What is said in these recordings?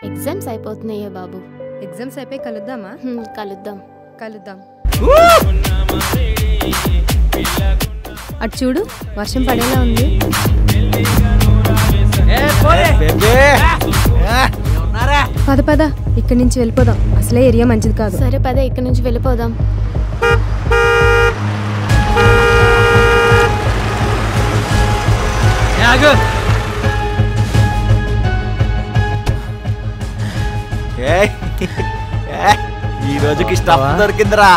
Exams అయిపోతున్నాయే బాబు. Exams అయిపోయి కలుద్దామా? కలుద్దాం. అటు చూడు, వర్షం పడేలా ఉంది. పద పద, ఇక్కడి నుంచి వెళ్ళిపోదాం. అసలే ఏరియా మంచిది కాదు. సరే పద, ఇక్కడి నుంచి వెళ్ళిపోదాం. ఈ రోజుకి స్టఫ్ దొరికిందిరా.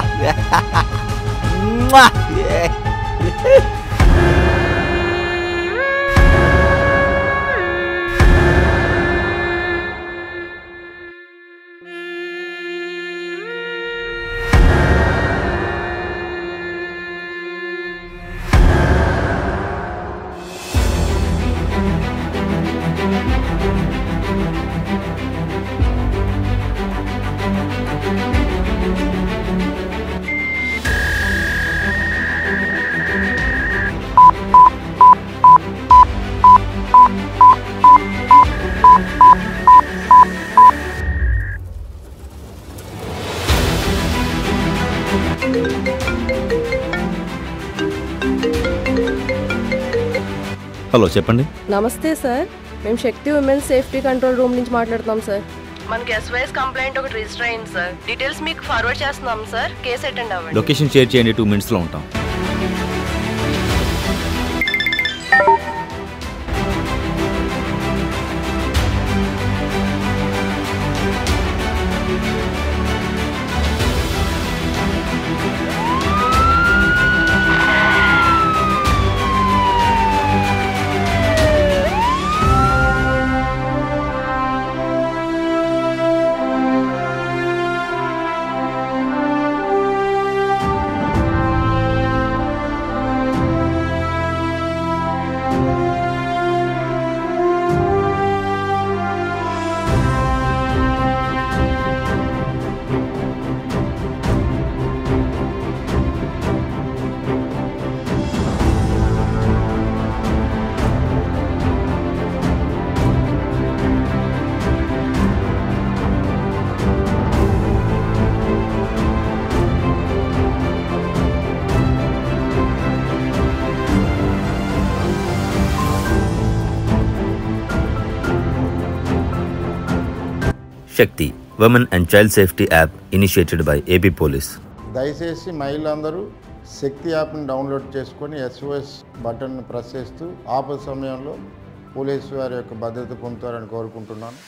హలో, చెప్పండి. నమస్తే సార్, మేము Shakti women's safety control room నుంచి మాట్లాడుతున్నాం సార్. మనకి SOS కంప్లైంట్ ఒకటి రిజిస్టర్ అయింది సార్. డీటెయిల్స్ మీకు ఫార్వర్డ్ చేస్తున్నాం సార్. కేసు అటెండ్ అవ్వండి. లొకేషన్ షేర్ చేయండి, 2 minutesలో ఉంటాం. Shakti woman and child safety app initiated by AP police. దయచేసి మహిళలందరూ శక్తి యాప్ని డౌన్లోడ్ చేసుకొని SOS బటన్ను ప్రెస్ చేస్తూ ఆపద సమయంలో పోలీసు వారి యొక్క భద్రత పొందుతారని కోరుకుంటున్నాను.